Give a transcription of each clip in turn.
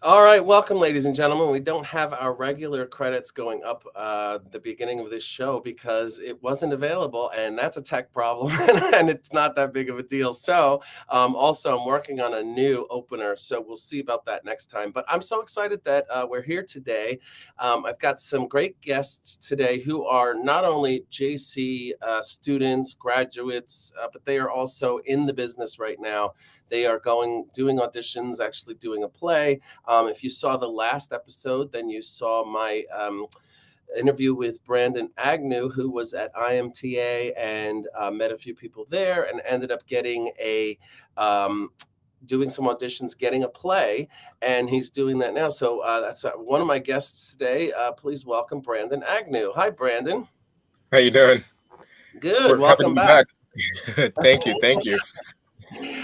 All right, welcome, ladies and gentlemen. We don't have our regular credits going up the beginning of this show because it wasn't available, and that's a tech problem, and it's not that big of a deal. So, also, I'm working on a new opener, so we'll see about that next time. But I'm so excited that we're here today. I've got some great guests today who are not only JC students, graduates, but they are also in the business right now. They are doing auditions, actually doing a play. If you saw the last episode, then you saw my interview with Brandon Agnew, who was at IMTA and met a few people there and ended up getting doing some auditions, getting a play, and he's doing that now. So that's one of my guests today. Please welcome Brandon Agnew. Hi, Brandon. How you doing? Good. Welcome back. Thank you.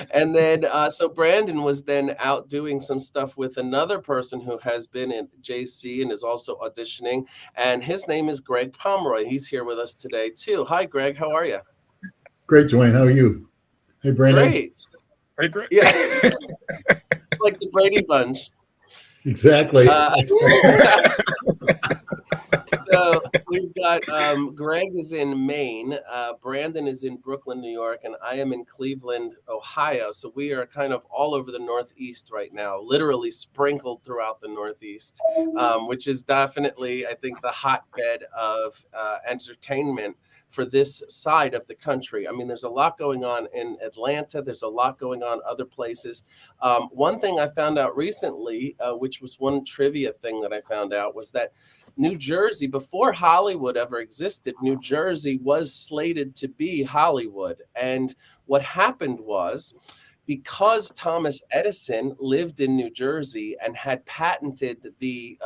And then, so Brandon was then out doing some stuff with another person who has been in JC and is also auditioning. And his name is Greg Pomeroy. He's here with us today, too. Hi, Greg. How are you? Great, Dwayne. How are you? Hey, Brandon. Great. Hey, Greg. Yeah. It's like the Brady Bunch. Exactly. So we've got Greg is in Maine, Brandon is in Brooklyn, New York, and I am in Cleveland, Ohio. So we are kind of all over the Northeast right now, literally sprinkled throughout the Northeast, which is definitely, I think, the hotbed of entertainment for this side of the country. I mean, there's a lot going on in Atlanta. There's a lot going on other places. One thing I found out recently, which was one trivia thing that I found out, was that New Jersey, before Hollywood ever existed, New Jersey was slated to be Hollywood. And what happened was, because Thomas Edison lived in New Jersey and had patented the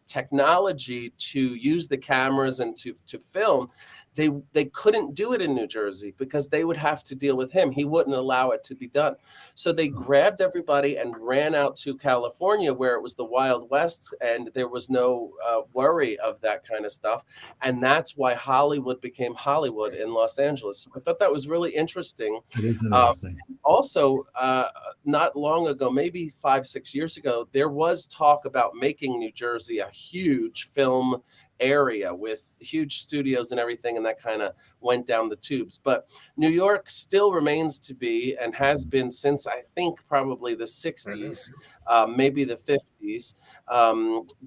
technology to use the cameras and to film, they couldn't do it in New Jersey because they would have to deal with him. He wouldn't allow it to be done. So they grabbed everybody and ran out to California, where it was the Wild West and there was no worry of that kind of stuff. And that's why Hollywood became Hollywood in Los Angeles. I thought that was really interesting. It is interesting. Also, not long ago, maybe 5-6 years ago, there was talk about making New Jersey a huge film area with huge studios and everything, and that kind of went down the tubes. But New York still remains to be, and has been since I think probably the 60s, maybe the 50s,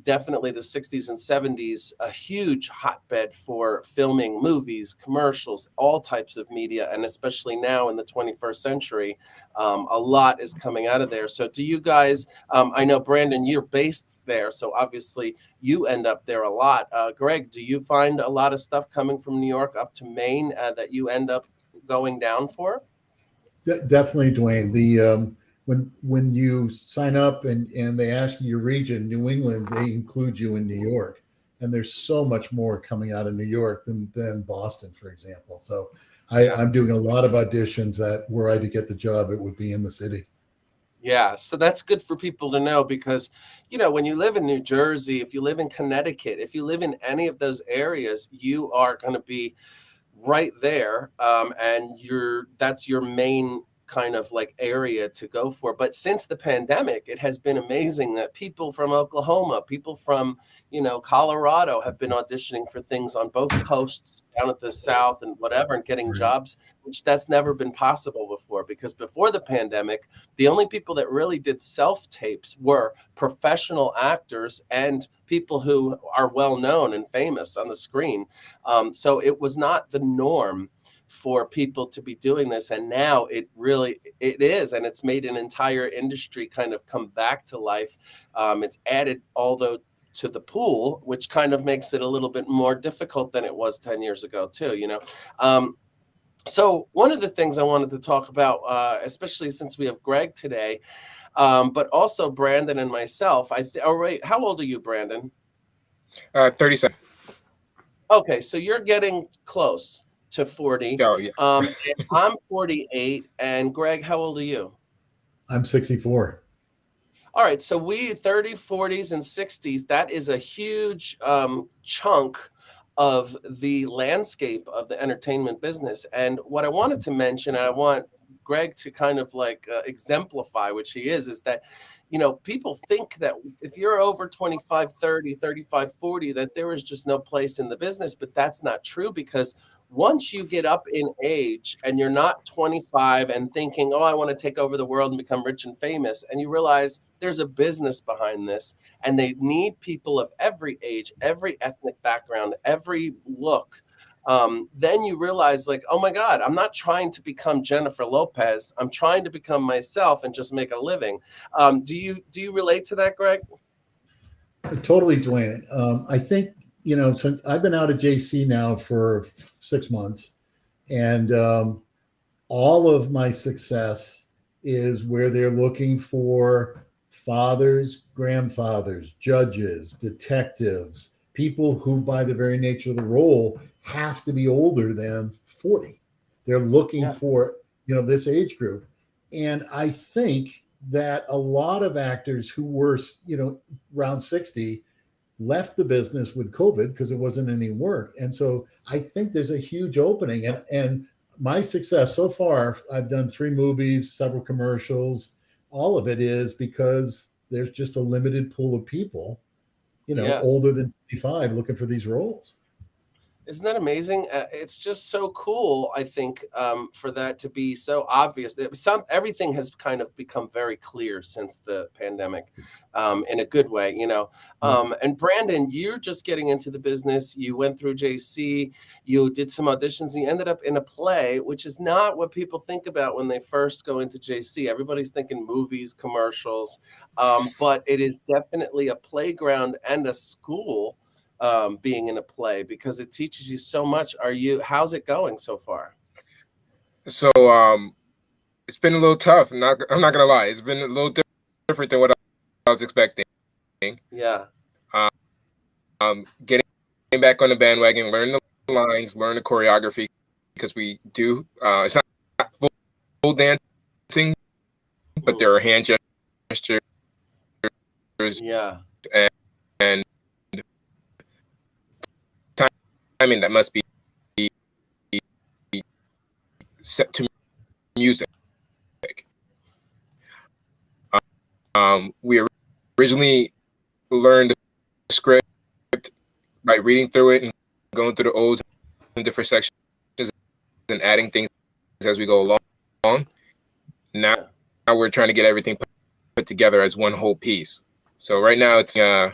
definitely the 60s and 70s, a huge hotbed for filming movies, commercials, all types of media, and especially now in the 21st century, a lot is coming out of there. So do you guys, I know, Brandon, you're based there, so obviously you end up there a lot. Greg, do you find a lot of stuff coming from New York up to Maine that you end up going down for? Definitely, Dwayne. The when you sign up and they ask you your region, New England, they include you in New York. And there's so much more coming out of New York than Boston, for example. So I'm doing a lot of auditions that were I to get the job, it would be in the city. Yeah, so that's good for people to know because, you know, when you live in New Jersey, if you live in Connecticut, if you live in any of those areas, you are going to be right there, and that's your main kind of like area to go for. But since the pandemic, it has been amazing that people from Oklahoma, people from, Colorado have been auditioning for things on both coasts, down at the South and whatever, and getting Right. jobs, which that's never been possible before. Because before the pandemic, the only people that really did self-tapes were professional actors and people who are well known and famous on the screen. So it was not the norm for people to be doing this, and now it is, and it's made an entire industry kind of come back to life. It's added, although, to the pool, which kind of makes it a little bit more difficult than it was 10 years ago too. So one of the things I wanted to talk about, especially since we have Greg today, but also Brandon and myself. Wait, how old are you, Brandon? 37. Okay, so you're getting close to 40. Oh, yes. And I'm 48. And Greg, how old are you? I'm 64. All right, so we 30, 40s, and 60s, that is a huge chunk of the landscape of the entertainment business. And what I wanted to mention, and I want Greg to kind of like exemplify, which he is that, people think that if you're over 25, 30, 35, 40, that there is just no place in the business. But that's not true, because once you get up in age and you're not 25 and thinking, oh, I want to take over the world and become rich and famous, and you realize there's a business behind this and they need people of every age, every ethnic background, every look, then you realize, like, oh my God, I'm not trying to become Jennifer Lopez. I'm trying to become myself and just make a living. Do you relate to that, Greg? Totally, Dwayne. I think, since I've been out of JC now for 6 months, and all of my success is where they're looking for fathers, grandfathers, judges, detectives, people who, by the very nature of the role, have to be older than 40. They're looking for, this age group. And I think that a lot of actors who were, around 60 left the business with COVID because there wasn't any work. And so I think there's a huge opening. And my success so far, I've done 3 movies, several commercials. All of it is because there's just a limited pool of people, older than 55 looking for these roles. Isn't that amazing? It's just so cool, I think, for that to be so obvious. Everything has kind of become very clear since the pandemic, in a good way, And Brandon, you're just getting into the business. You went through JC, you did some auditions, and you ended up in a play, which is not what people think about when they first go into JC. Everybody's thinking movies, commercials, but it is definitely a playground and a school, being in a play, because it teaches you so much. How's it going so far? So it's been a little tough. I'm not gonna lie. It's been a little different than what I was expecting. Yeah. Getting back on the bandwagon, learn the lines, learn the choreography, because we do. It's not full dancing, but there are hand gestures. Yeah. And timing that must be set to music. We originally learned the script by reading through it and going through the O's in different sections and adding things as we go along. Now we're trying to get everything put together as one whole piece. So right now it's a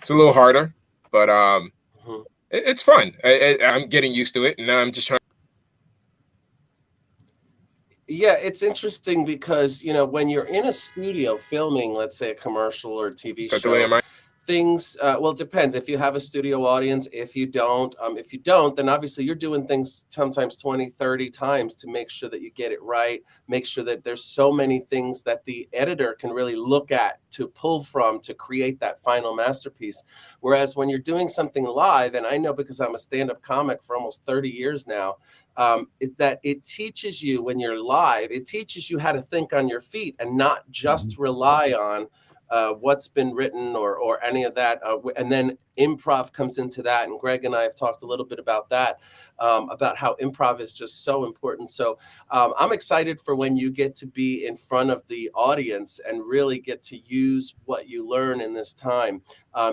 little harder, but it's fun. I'm getting used to it, and now I'm just trying. Yeah, it's interesting because, when you're in a studio filming, let's say a commercial or a TV show, things, well, it depends if you have a studio audience. If you don't, then obviously you're doing things sometimes 20, 30 times to make sure that you get it right, make sure that there's so many things that the editor can really look at to pull from to create that final masterpiece. Whereas when you're doing something live, and I know because I'm a stand-up comic for almost 30 years now, is that it teaches you, when you're live, it teaches you how to think on your feet and not just rely on what's been written or any of that. And then improv comes into that. And Greg and I have talked a little bit about that, about how improv is just so important. So I'm excited for when you get to be in front of the audience and really get to use what you learn in this time,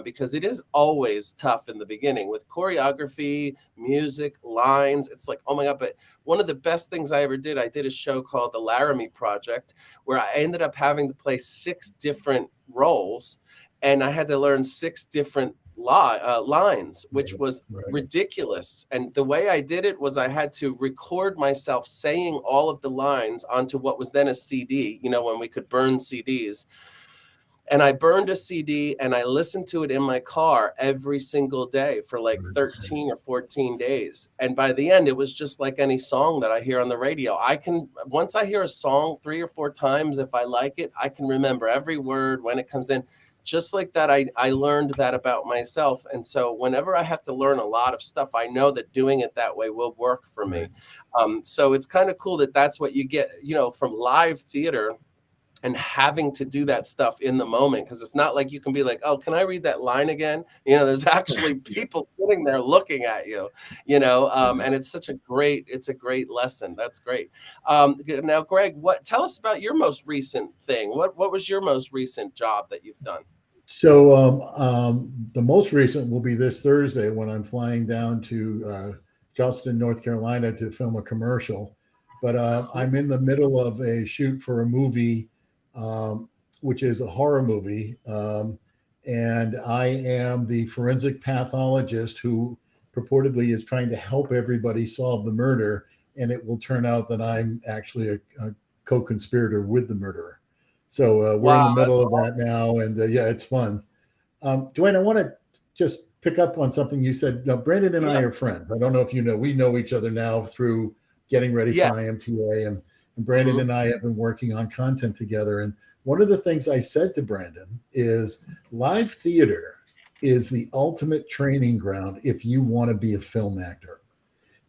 because it is always tough in the beginning with choreography, music, lines. It's like, oh my God. But one of the best things I ever did, I did a show called The Laramie Project, where I ended up having to play 6 different roles, and I had to learn 6 different lines, which was ridiculous. And the way I did it was I had to record myself saying all of the lines onto what was then a CD, when we could burn CDs. And I burned a CD and I listened to it in my car every single day for like 13 or 14 days. And by the end, it was just like any song that I hear on the radio. Once I hear a song 3 or 4 times, if I like it, I can remember every word when it comes in. Just like that, I learned that about myself. And so whenever I have to learn a lot of stuff, I know that doing it that way will work for me. So it's kind of cool that that's what you get, from live theater, and having to do that stuff in the moment, because it's not like you can be like, oh, can I read that line again? There's actually people sitting there looking at you, and it's a great lesson. That's great. Now, Greg, tell us about your most recent thing. What was your most recent job that you've done? So the most recent will be this Thursday when I'm flying down to Charleston, North Carolina to film a commercial. But I'm in the middle of a shoot for a movie, which is a horror movie. And I am the forensic pathologist who purportedly is trying to help everybody solve the murder. And it will turn out that I'm actually a co-conspirator with the murderer. So we're in the middle of that now. And yeah, it's fun. Dwayne, I want to just pick up on something you said. Now, Brandon and I are friends. I don't know if you know, we know each other now through getting ready for IMTA, and Brandon and I have been working on content together. And one of the things I said to Brandon is live theater is the ultimate training ground if you want to be a film actor,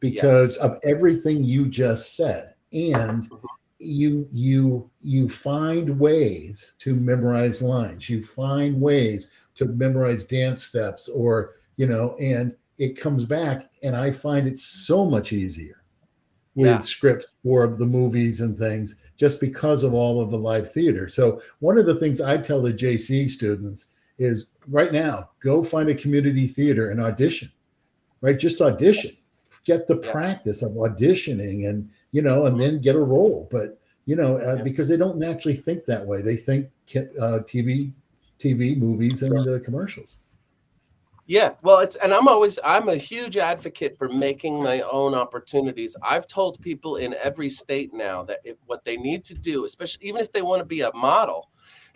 because of everything you just said. And you find ways to memorize lines, you find ways to memorize dance steps, or and it comes back. And I find it so much easier with scripts for the movies and things, just because of all of the live theater. So one of the things I tell the JC students is right now, go find a community theater and audition, right? Just audition, get the practice of auditioning, and, and then get a role. But, because they don't naturally think that way. They think TV, movies, and commercials. Yeah, well, I'm a huge advocate for making my own opportunities. I've told people in every state now that what they need to do, especially even if they want to be a model,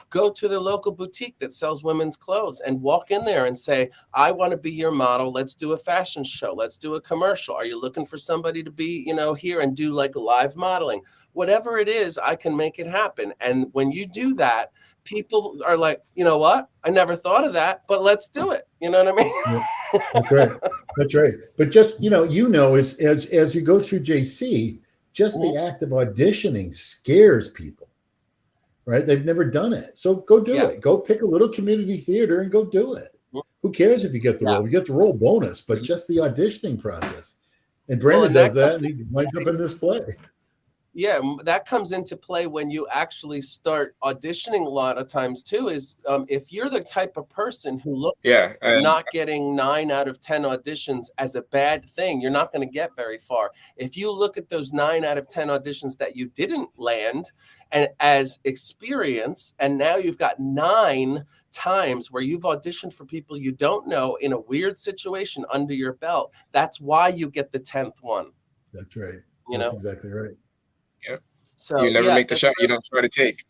go to the local boutique that sells women's clothes and walk in there and say, I want to be your model. Let's do a fashion show. Let's do a commercial. Are you looking for somebody to be, here and do like live modeling? Whatever it is, I can make it happen. And when you do that, people are like, you know what? I never thought of that, but let's do it. You know what I mean? Yeah, that's right. That's right. But just, as you go through JC, just the act of auditioning scares people, right? They've never done it. So go do it. Go pick a little community theater and go do it. Who cares if you get the role? You get the role bonus, but just the auditioning process. And Brandon does that, and he winds up in this play. Yeah, that comes into play when you actually start auditioning a lot of times too, is if you're the type of person who looks not getting 9 out of 10 auditions as a bad thing, you're not going to get very far. If you look at those 9 out of 10 auditions that you didn't land and as experience, and now you've got 9 times where you've auditioned for people you don't know in a weird situation under your belt, that's why you get the 10th one. That's right. That's exactly right. Yeah. So you never make the shot you don't try to take.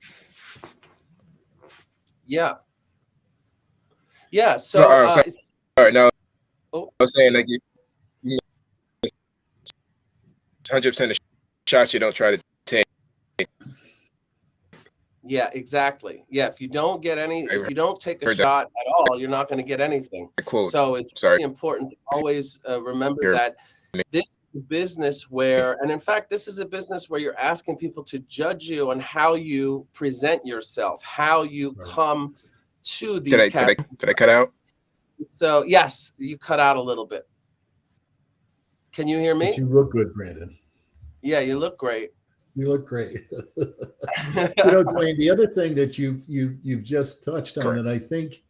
Yeah. Yeah. So all right. Now, I was saying like you 100% of shots you don't try to take. Yeah, exactly. Yeah, if you don't take a shot at all, you're not going to get anything. So it's really important to always remember that this is a business where, and in fact, this is a business where you're asking people to judge you on how you present yourself, how you come to these casting. Did I cut out? So yes, you cut out a little bit. Can you hear But me? you look good, Brandon. Yeah, you look great. You look great. Dwayne, the other thing that you've just touched on Correct. that I think,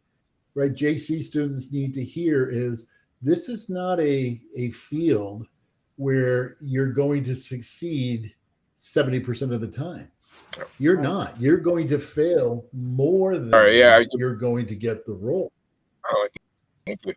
right, JC students need to hear is this is not a field where you're going to succeed 70% of the time. You're not. You're going to fail more than you're going to get the role. Oh, thank you.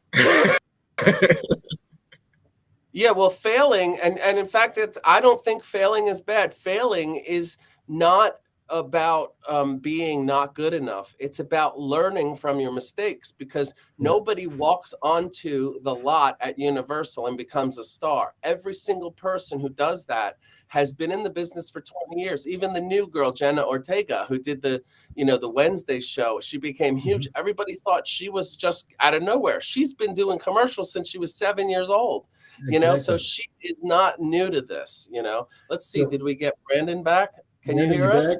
Yeah, well, failing, and in fact, I don't think failing is bad. Failing is not about being not good enough. It's about learning from your mistakes, because nobody walks onto the lot at Universal and becomes a star. Every single person who does that has been in the business for 20 years. Even the new girl, Jenna Ortega, who did the Wednesday show, she became huge. Mm-hmm. Everybody thought she was just out of nowhere. She's been doing commercials since she was 7 years old. Exactly. So she is not new to this. Let's see. Did we get Brandon back? Can you hear us? Back?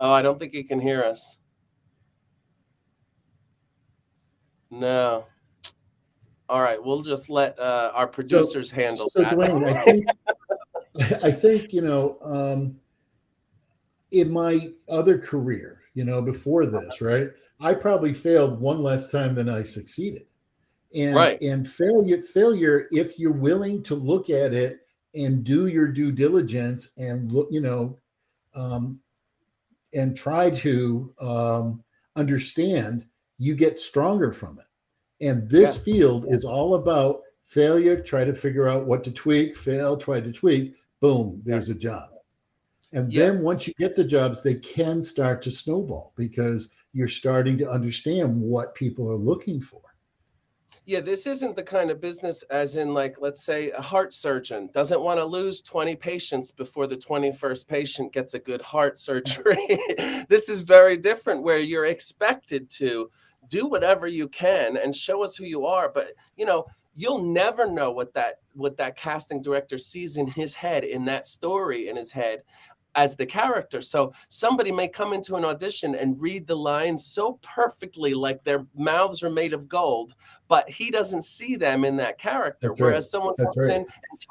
Oh, I don't think he can hear us. No. All right, we'll just let our producers handle that. Dwayne, I think in my other career, before this, right, I probably failed one less time than I succeeded. And failure, if you're willing to look at it and do your due diligence and look, and try to understand, you get stronger from it. And this field is all about failure, try to figure out what to tweak, fail, try to tweak, boom, there's a job. And then once you get the jobs, they can start to snowball because you're starting to understand what people are looking for. Yeah, this isn't the kind of business as in, like, let's say a heart surgeon doesn't want to lose 20 patients before the 21st patient gets a good heart surgery. This is very different, where you're expected to do whatever you can and show us who you are. But, you'll never know what that casting director sees in his head, in that story in his head, as the character. So somebody may come into an audition and read the lines so perfectly, like their mouths are made of gold, but he doesn't see them in that character. That's Whereas right. someone comes in and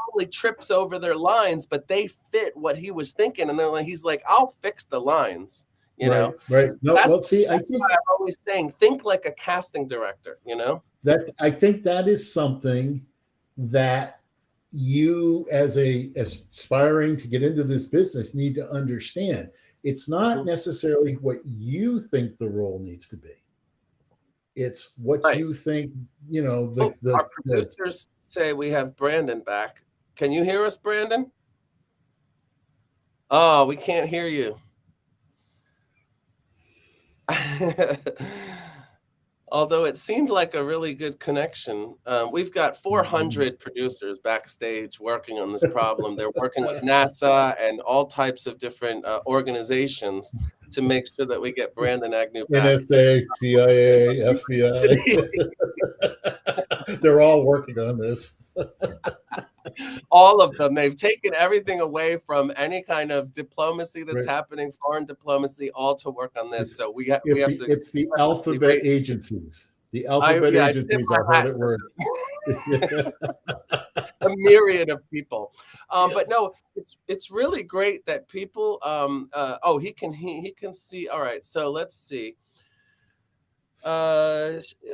totally trips over their lines, but they fit what he was thinking. And he's like, I'll fix the lines, Right. No, that's why I'm always saying, think like a casting director, I think that is something that you, as aspiring to get into this business, need to understand. It's not necessarily what you think the role needs to be. It's what you think, our producers say we have Brandon back. Can you hear us, Brandon? Oh, we can't hear you. Although it seemed like a really good connection. We've got 400 producers backstage working on this problem. They're working with NASA and all types of different organizations to make sure that we get Brandon Agnew back. NSA, CIA, FBI. They're all working on this. All of them. They've taken everything away from any kind of diplomacy that's happening, foreign diplomacy, all to work on this. So we have to. It's the alphabet agencies. The alphabet agencies are hard at work. A myriad of people. But no, it's really great that people. He can see. All right. So let's see.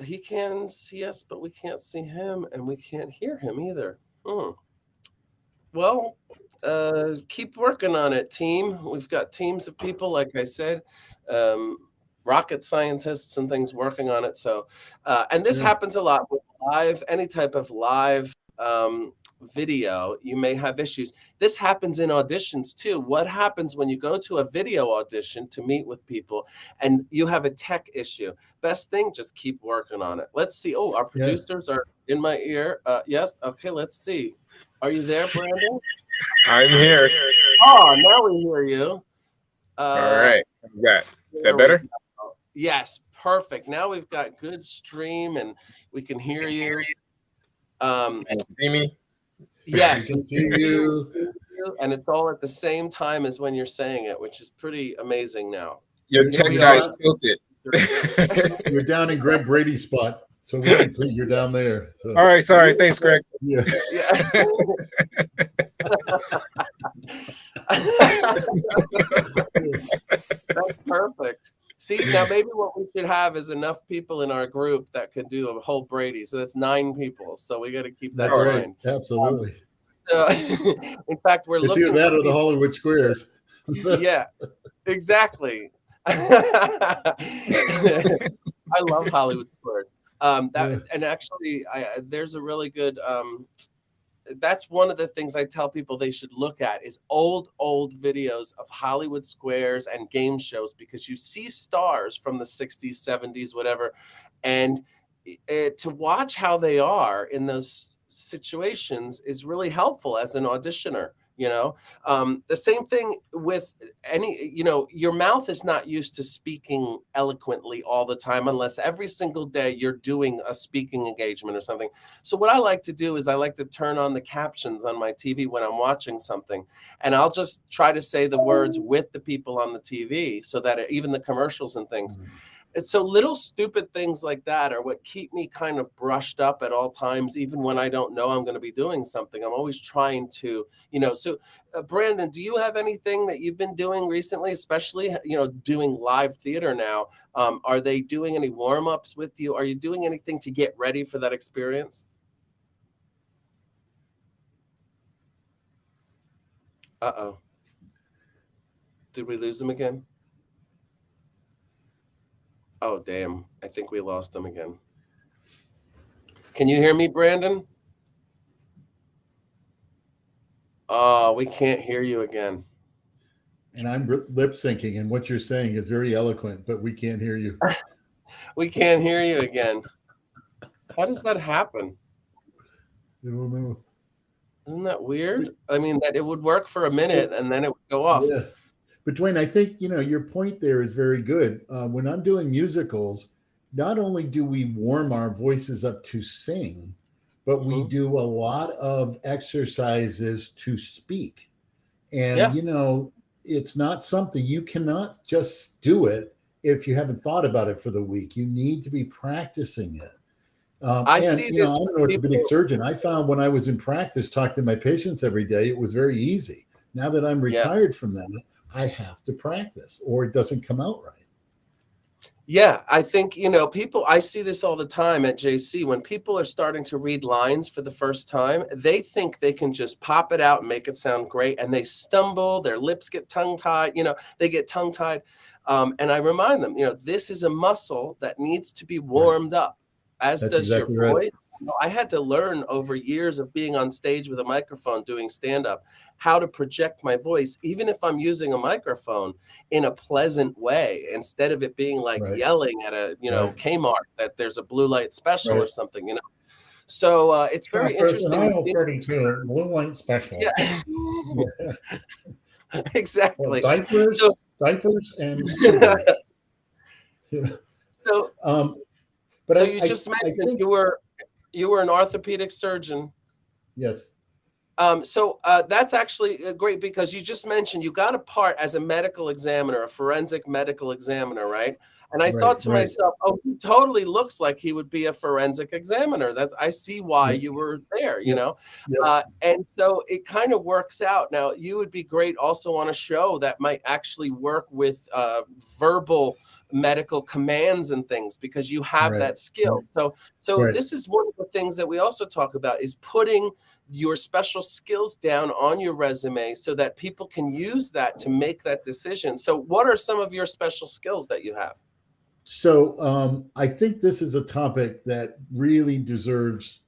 He can see us, but we can't see him, and we can't hear him either. Well, keep working on it, team. We've got teams of people, like I said, rocket scientists and things working on it. So, and this happens a lot with any type of live video. You may have issues. This happens in auditions too. What happens when you go to a video audition to meet with people and you have a tech issue? Best thing, just keep working on it. Let's see. Oh, our producers are in my ear. Yes. Okay, let's see. Are you there, Brandon? I'm here. Oh, now we hear you. All right. How's that? Is that better? Yes, perfect. Now we've got good stream and we can hear you. Can you see me? Yes, we can see you. And it's all at the same time as when you're saying it, which is pretty amazing now. Your You're, tech you're guys down, built it. you're down in Greg Brady's spot, so we can see you're down there. So, All right, sorry. Thanks, Greg. yeah. Yeah. That's perfect. See, now maybe what we should have is enough people in our group that could do a whole Brady. So that's 9 people. So we got to keep that That's in right. mind. Absolutely. So, in fact, we're It's either looking that for or the people. Hollywood Squares. Yeah, exactly. I love Hollywood Squares. Yeah. And actually, there's a really good. That's one of the things I tell people they should look at is old videos of Hollywood Squares and game shows, because you see stars from the 60s, 70s, whatever, and to watch how they are in those situations is really helpful as an auditioner. The same thing with any, your mouth is not used to speaking eloquently all the time unless every single day you're doing a speaking engagement or something. So what I like to do is I like to turn on the captions on my TV when I'm watching something, and I'll just try to say the words with the people on the TV so that even the commercials and things. And so little stupid things like that are what keep me kind of brushed up at all times, even when I don't know I'm going to be doing something. I'm always trying to, so Brandon, do you have anything that you've been doing recently, especially, doing live theater now? Are they doing any warm-ups with you? Are you doing anything to get ready for that experience? Uh-oh. Did we lose them again? Oh, damn. I think we lost them again. Can you hear me, Brandon? Oh, we can't hear you again. And I'm lip syncing, and what you're saying is very eloquent, but we can't hear you. We can't hear you again. How does that happen? I don't know. Isn't that weird? I mean, that it would work for a minute and then it would go off. Yeah. But Dwayne, I think your point there is very good. When I'm doing musicals, not only do we warm our voices up to sing, but we do a lot of exercises to speak. And it's not something you cannot just do it if you haven't thought about it for the week. You need to be practicing it. I see this. I'm an orthopedic surgeon. I found when I was in practice, talking to my patients every day, it was very easy. Now that I'm retired from that, I have to practice or it doesn't come out right. Yeah, I think, people, I see this all the time at JC. When people are starting to read lines for the first time, they think they can just pop it out and make it sound great. And they stumble, their lips get tongue-tied, they get tongue-tied. And I remind them, this is a muscle that needs to be warmed up, as That's does exactly your voice. right. I had to learn over years of being on stage with a microphone doing stand-up how to project my voice, even if I'm using a microphone, in a pleasant way, instead of it being like yelling at a Kmart that there's a blue light special or something. So it's very interesting. Aisle 32, blue light special. Yeah. Exactly. Well, diapers and so but you just mentioned you were an orthopedic surgeon. Yes. So that's actually great, because you just mentioned you got a part as a medical examiner, a forensic medical examiner, right? And I thought to myself, oh, he totally looks like he would be a forensic examiner. I see why you were there, and so it kind of works out. Now, you would be great also on a show that might actually work with verbal medical commands and things, because you have that skill. So this is one of the things that we also talk about, is putting your special skills down on your resume so that people can use that to make that decision. So what are some of your special skills that you have? So I think this is a topic that really deserves,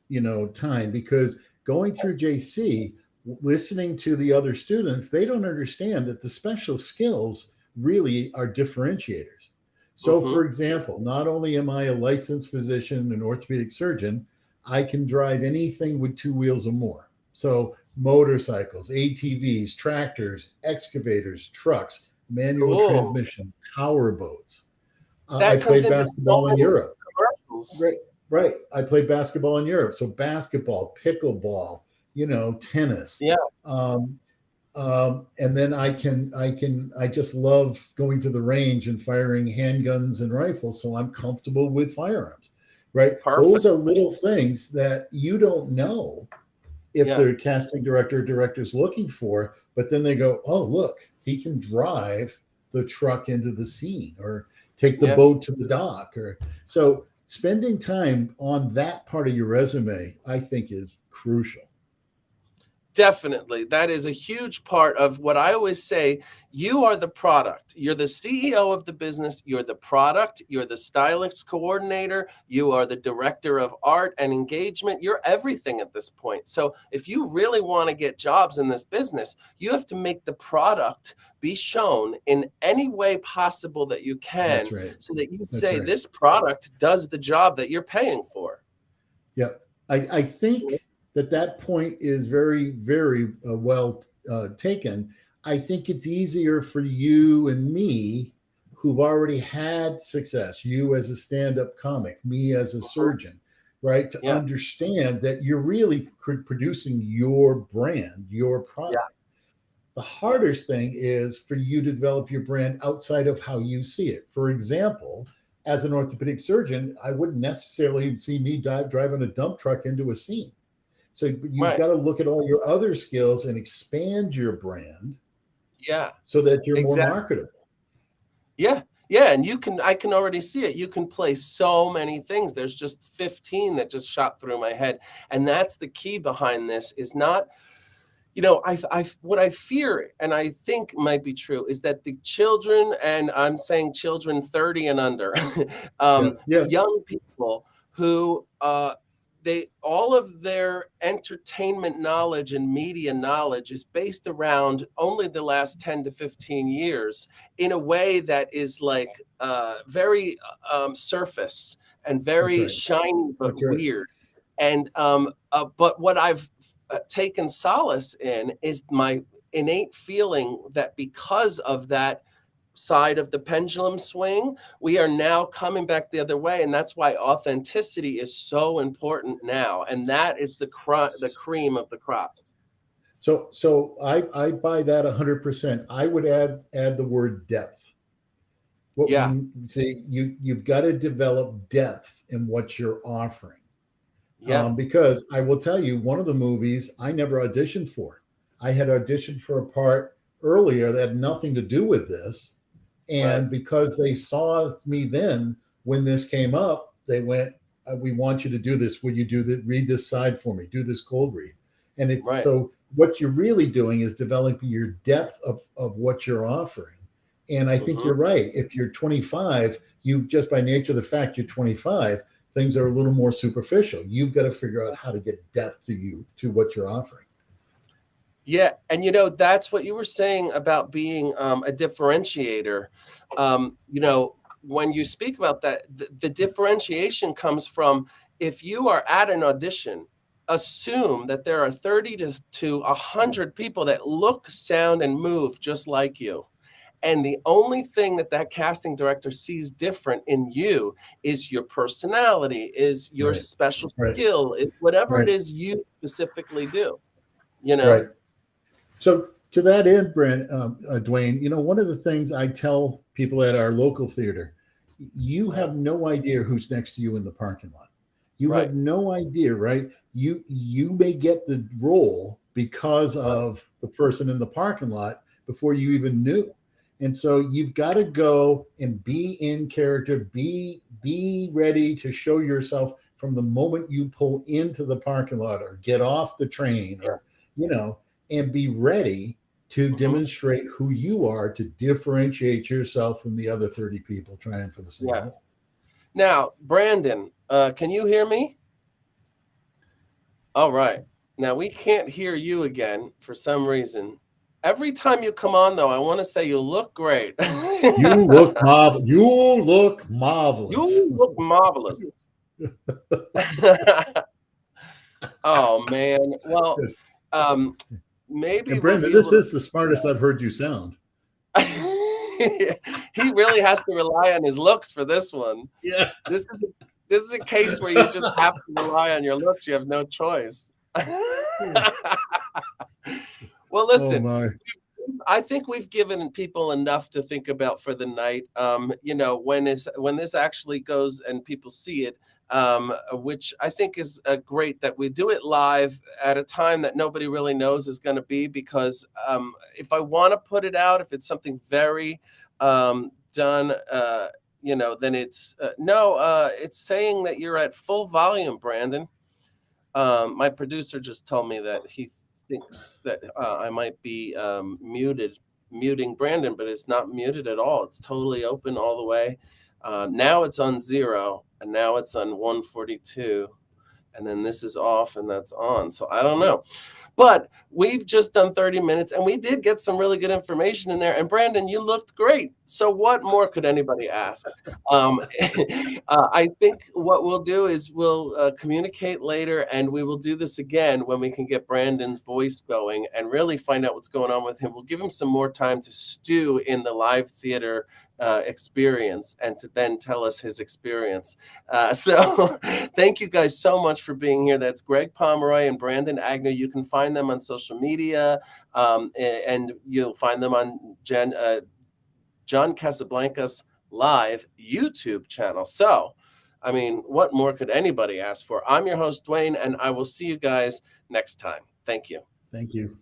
time, because going through JC, listening to the other students, they don't understand that the special skills really are differentiators. So for example, not only am I a licensed physician and orthopedic surgeon, I can drive anything with 2 wheels or more. So motorcycles, ATVs, tractors, excavators, trucks, manual transmission, power boats. I played basketball in Europe. Right. I played basketball in Europe. So basketball, pickleball, tennis. Yeah. And then I just love going to the range and firing handguns and rifles. So I'm comfortable with firearms, right? Perfect. Those are little things that you don't know if Yeah. the casting director or director's looking for, but then they go, oh, look, he can drive the truck into the scene or take the Yeah. boat to the dock. Or so spending time on that part of your resume, I think is crucial. Definitely. That is a huge part of what I always say. You are the product. You're the CEO of the business. You're the product. You're the stylist coordinator. You are the director of art and engagement. You're everything at this point. So if you really want to get jobs in this business, you have to make the product be shown in any way possible that you can, That's right. so that you That's say right. this product does the job that you're paying for. Yep. I think that point is very, very well taken. I think it's easier for you and me who've already had success, you as a stand up comic, me as a surgeon, right? To Yeah. understand that you're really producing your brand, your Yeah. product. The hardest thing is for you to develop your brand outside of how you see it. For example, as an orthopedic surgeon, I wouldn't necessarily see me driving a dump truck into a scene. So you've Right. got to look at all your other skills and expand your brand Yeah. so that you're more Exactly. marketable. Yeah. Yeah. And I can already see it. You can play so many things. There's just 15 that just shot through my head. And that's the key behind this is not, what I fear and I think might be true is that the children, and I'm saying children 30 and under, Yeah. Yeah. young people who, they all of their entertainment knowledge and media knowledge is based around only the last 10 to 15 years in a way that is like very surface and That's very right. shiny but That's right. weird. And but what I've taken solace in is my innate feeling that because of that side of the pendulum swing, we are now coming back the other way, and that's why authenticity is so important now, and that is the cream of the crop. So I buy that 100%. I would add the word depth. What Yeah. we see, you've got to develop depth in what you're offering. Yeah. Because I will tell you, one of the movies I never auditioned for. I had auditioned for a part earlier that had nothing to do with this. Right. And because they saw me then, when this came up, they went, we want you to do this. Would you do that? Read this side for me. Do this cold read. And it's Right. so what you're really doing is developing your depth of what you're offering. And I think you're right. If you're 25, you just by nature of the fact you're 25, things are a little more superficial. You've got to figure out how to get depth to what you're offering. Yeah, and that's what you were saying about being a differentiator. When you speak about that, the differentiation comes from if you are at an audition, assume that there are 30 to 100 people that look, sound, and move just like you. And the only thing that casting director sees different in you is your personality, is your Right. special Right. skill, is whatever it Right. is you specifically do. Right. So to that end, Dwayne, one of the things I tell people at our local theater, you have no idea who's next to you in the parking lot. You Right. have no idea, right? You may get the role because Right. of the person in the parking lot before you even knew. And so you've got to go and be in character, be ready to show yourself from the moment you pull into the parking lot or get off the train or, and be ready to demonstrate who you are to differentiate yourself from the other 30 people trying for the same role. Now, Brandon, can you hear me? All right. Now we can't hear you again for some reason. Every time you come on, though, I want to say you look great. You look marvelous. You look marvelous. You look marvelous. Oh man. Well, maybe and Brandon, this is the smartest I've heard you sound. He really has to rely on his looks for this one. Yeah. This is a case where you just have to rely on your looks. You have no choice. Well, Oh listen, my. I think we've given people enough to think about for the night. When this actually goes and people see it, which I think is great that we do it live at a time that nobody really knows is going to be. Because if I want to put it out, if it's something very done, then it's no. It's saying that you're at full volume, Brandon. My producer just told me that he thinks that I might be muting Brandon, but it's not muted at all. It's totally open all the way. Now it's on 0, and now it's on 142, and then this is off and that's on. So I don't know. But we've just done 30 minutes and we did get some really good information in there. And Brandon, you looked great. So what more could anybody ask? I think what we'll do is we'll communicate later, and we will do this again when we can get Brandon's voice going and really find out what's going on with him. We'll give him some more time to stew in the live theater experience and to then tell us his experience. So thank you guys so much for being here. That's Greg Pomeroy and Brandon Agnew. You can find them on social media, and you'll find them on John Casablanca's live YouTube channel. So, I mean, what more could anybody ask for? I'm your host, Dwayne, and I will see you guys next time. Thank you. Thank you.